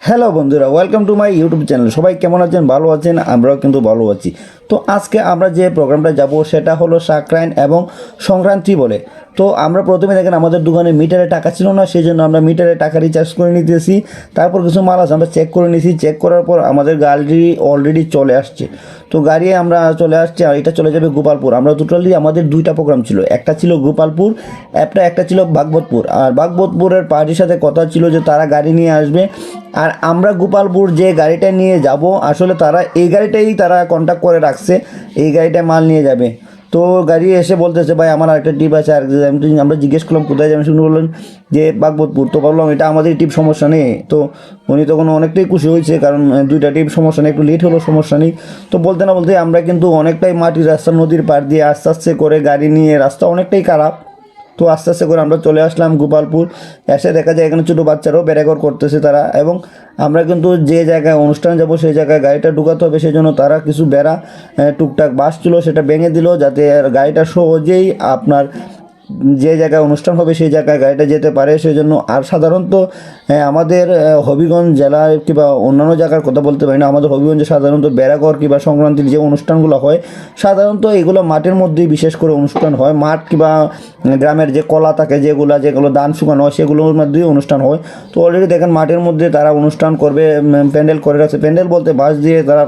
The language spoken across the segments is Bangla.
হ্যালো বন্ধুরা, welcome to my YouTube channel. সবাই কেমন আছেন? ভালো আছেন? আমরাও কিন্তু ভালো আছি। তো আজকে আমরা যে প্রোগ্রামটা যাব সেটা হলো সংক্রান্তি এবং সংক্রান্তি বলে। তো আমরা প্রথমে দেখেন আমাদের দোকানে মিটারে টাকা ছিল না, সেই জন্য আমরা মিটারে টাকা রিচার্জ করে নিতেছি। তারপর কিছু মাল আছে আমরা চেক করে নিয়েছি, চেক করার পর আমাদের গাড়ি অলরেডি চলে আসছে। তো গাড়ি আমরা চলে আসছে আর এটা চলে যাবে গোপালপুর। আমরা টোটালি আমাদের দুইটা প্রোগ্রাম ছিল, একটা ছিল গোপালপুর, একটা ছিল বাগবতপুর। আর বাগবতপুরের পার্টির সাথে কথা ছিল যে তারা গাড়ি নিয়ে আসবে, আর আমরা গোপালপুর যে গাড়িটা নিয়ে যাব আসলে তারা এই গাড়িটাই তারা কন্ট্যাক্ট করে রাখছে, এই গাড়িটায় মাল নিয়ে যাবে। তো গাড়ি এসে বলতেছে ভাই আমার আরেকটা টিপ আছে। আর আমরা জিজ্ঞেস করলাম কোথায় যাবেন, শুনে বললেন যে বাগবতপুর। তো ভাবলাম এটা আমাদের টিপ, সমস্যা নেই। তো উনি তখন অনেকটাই খুশি হয়েছে, কারণ দুইটা টিপ সমস্যা নেই, একটু লেট হলো সমস্যা নেই। তো বলতে না বলতে আমরা কিন্তু অনেকটাই মাটির রাস্তা, নদীর পাড় দিয়ে আস্তে আস্তে করে গাড়ি নিয়ে, রাস্তা অনেকটাই খারাপ। তো আস্তে আস্তে করে আমরা চলে আসলাম গোপালপুর। এসে দেখা যায় এখানে ছোটো বাচ্চারাও বেড়াঘর করতেছে তারা, এবং আমরা কিন্তু যে জায়গায় অনুষ্ঠানে যাব সেই জায়গায় গাড়িটা ঢুকাতে হবে, সেই জন্য তারা কিছু বেড়া টুকটাক বাঁশ ছিল সেটা ভেঙে দিল, যাতে গাড়িটা সহজেই আপনার যে জায়গায় অনুষ্ঠান হবে সেই জায়গায় গাড়িটা যেতে পারে, সেই জন্য। আর সাধারণত আমাদের হবিগঞ্জ জেলায় কিংবা অন্যান্য জায়গার কথা বলতে পারি না, আমাদের হবিগঞ্জে সাধারণত বেড়াঘর কিংবা সংক্রান্তির যে অনুষ্ঠানগুলো হয় সাধারণত এগুলো মাঠের মধ্যেই বিশেষ করে অনুষ্ঠান হয়। মাঠ কিংবা গ্রামের যে কলা থাকে, যেগুলো ধান শুকানো হয় সেগুলোর মধ্যেই অনুষ্ঠান হয়। তো অলরেডি দেখেন মাঠের মধ্যে তারা অনুষ্ঠান করবে, প্যান্ডেল করে রাখছে। প্যান্ডেল বলতে বাঁশ দিয়ে তারা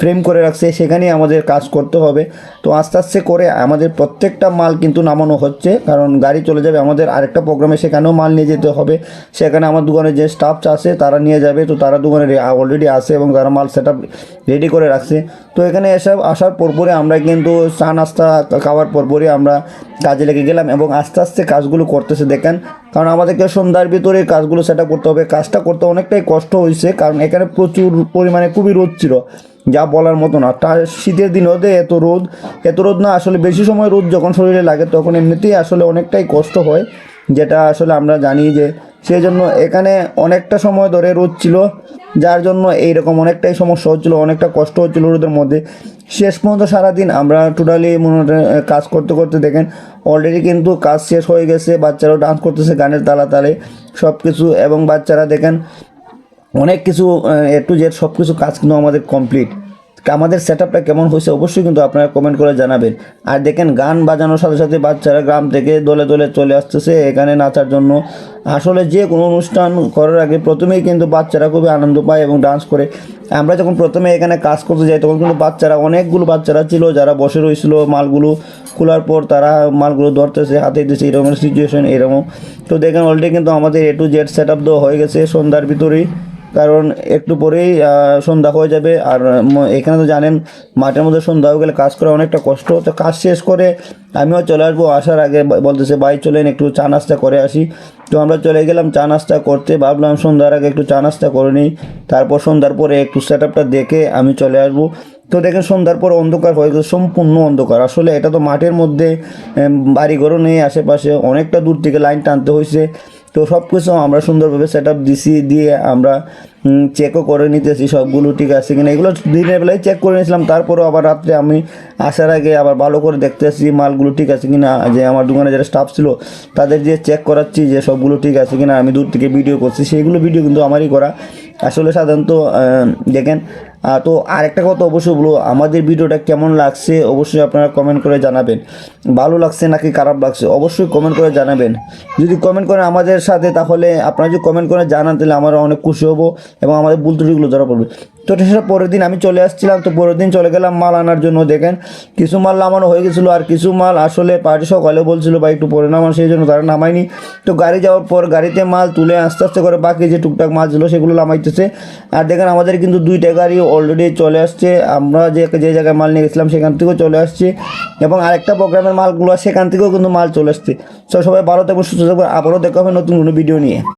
ফ্রেম করে রাখছে, সেখানেই আমাদের কাজ করতে হবে। তো আস্তে আস্তে করে আমাদের প্রত্যেকটা মাল কিন্তু নামানো হচ্ছে, কারণ গাড়ি চলে যাবে আমাদের আরেকটা প্রোগ্রামে, সেখানেও মাল নিয়ে যেতে হবে। সেখানে আমার দোকানে যে স্টাফ আছে তারা নিয়ে যাবে। তো তারা দোকানে অলরেডি আসে এবং তারা মাল সেট আপ রেডি করে রাখছে। তো এখানে এসব আসার পরপরে আমরা কিন্তু চা নাস্তা খাওয়ার পরপরই আমরা কাজে লেগে গেলাম এবং আস্তে আস্তে কাজগুলো করতেছে দেখেন, কারণ আমাদেরকে সন্ধ্যার ভিতরে কাজগুলো সেট আপ করতে হবে। কাজটা করতে অনেকটাই কষ্ট হয়েছে, কারণ এখানে প্রচুর পরিমাণে খুবই রোদ ছিল, যা বলার মতো না। তার শীতের দিনেও এত রোদ না, আসলে বেশি সময় রোদ যখন শরীরে লাগে তখন এমনিতেই আসলে অনেকটাই কষ্ট হয়, যেটা আসলে আমরা জানি। যে সেই জন্য এখানে অনেকটা সময় ধরে রোদ ছিল, যার জন্য এইরকম অনেকটাই সমস্যা হচ্ছিলো, অনেকটা কষ্ট হচ্ছিলো রোদের মধ্যে। শেষ পর্যন্ত সারাদিন আমরা টোটালি কাজ করতে করতে দেখেন অলরেডি কিন্তু কাজ শেষ হয়ে গেছে। বাচ্চারাও ডান্স করতেছে গানের তালে তালে সব কিছু, এবং বাচ্চারা দেখেন অনেক কিছু এ টু জেড সব কিছু কাজ কিন্তু আমাদের কমপ্লিট। আমাদের সেট আপটা কেমন হয়েছে অবশ্যই কিন্তু আপনারা কমেন্ট করে জানাবেন। আর দেখেন গান বাজানোর সাথে সাথে বাচ্চারা গ্রাম থেকে দলে দলে চলে আসতেছে এখানে নাচার জন্য। আসলে যে কোনো অনুষ্ঠান করার আগে প্রথমেই কিন্তু বাচ্চারা খুবই আনন্দ পায় এবং ডান্স করে। আমরা যখন প্রথমে এখানে কাজ করতে যাই তখন কিন্তু অনেকগুলো বাচ্চারা ছিল যারা বসে রয়েছিল, মালগুলো খোলার পর তারা মালগুলো ধরতেছে, হাতে দিতেছে, এরকম সিচুয়েশন এরকম। তো দেখেন অলরেডি কিন্তু আমাদের এ টু জেড সেট আপ দেওয়া হয়ে গেছে সন্ধ্যার ভিতরেই, কারণ একটু পরেই সন্ধ্যা হয়ে যাবে। আর এখানে তো জানেন মাঠের মধ্যে সন্ধ্যা হয়ে গেলে কাজ করা অনেকটা কষ্ট। তো কাজ শেষ করে আমিও চলে আসবো, আসার আগে বলতেছে ভাই চলেন একটু চা নাস্তা করে আসি। তো আমরা চলে গেলাম চা নাস্তা করতে, ভাবলাম সন্ধ্যার আগে একটু চা নাস্তা করে নিই, তারপর সন্ধ্যার পরে একটু সেট আপটা দেখে আমি চলে আসবো। তো দেখেন সন্ধ্যার পর অন্ধকার হয়ে গেছে, সম্পূর্ণ অন্ধকার। আসলে এটা তো মাঠের মধ্যে, বাড়িঘরও নেই আশেপাশে, অনেকটা দূর থেকে লাইন টানতে হয়েছে। তো সব কিছু আমরা সুন্দরভাবে সেট আপ দিয়ে আমরা চেকও করে নিতেছি সবগুলো ঠিক আছে কিনা। এগুলো দিনের বেলায় চেক করে নিয়েছিলাম, তারপরেও আবার রাত্রে আমি আসার আগে আবার ভালো করে দেখতেছি মালগুলো ঠিক আছে কিনা। যে আমার দোকানে যারা স্টাফ ছিল তাদের দিয়ে চেক করাচ্ছি যে সবগুলো ঠিক আছে কিনা। আমি দূর থেকে ভিডিও করছি, সেইগুলো ভিডিও কিন্তু আমারই করা আসলে সাধারণত। দেখেন তো আরেকটা কথা অবশ্যই বলবো, আমাদের ভিডিওটা কেমন লাগছে অবশ্যই আপনারা কমেন্ট করে জানাবেন। ভালো লাগছে নাকি খারাপ লাগছে অবশ্যই কমেন্ট করে জানাবেন। যদি কমেন্ট করেন আমাদের সাথে, তাহলে আপনারা যদি কমেন্ট করে জানান তাহলে আমরা অনেক খুশি হবো এবং আমাদের ভুল ত্রুটিগুলো ধরা পড়বে। তো সেটা পরের দিন আমি চলে আসছিলাম, তো পরের দিন চলে গেলাম মাল আনার জন্য। দেখেন কিছু মাল নামানো হয়ে গেছিলো, আর কিছু মাল আসলে পার্টি সকালে বলছিল ভাই একটু পরে নামান, সেই জন্য তারা নামায়নি। তো গাড়ি যাওয়ার পর গাড়িতে মাল তুলে আস্তে আস্তে করে বাকি যে টুকটাক মাল ছিল সেগুলো নামাইতেছে। আর দেখেন আমাদের কিন্তু দুইটা গাড়ি অলরেডি চলে আসছে, আমরা যে জায়গায় মাল নিয়ে গেছিলাম সেখান থেকেও চলে আসছে, এবং আরেকটা প্রোগ্রামের মালগুলো সেখান থেকেও কিন্তু মাল চলে আসছে। তো সবাই ভালো থাকবেন, সুস্থ থাকবেন, আবারও দেখা হবে নতুন কোনো ভিডিও নিয়ে।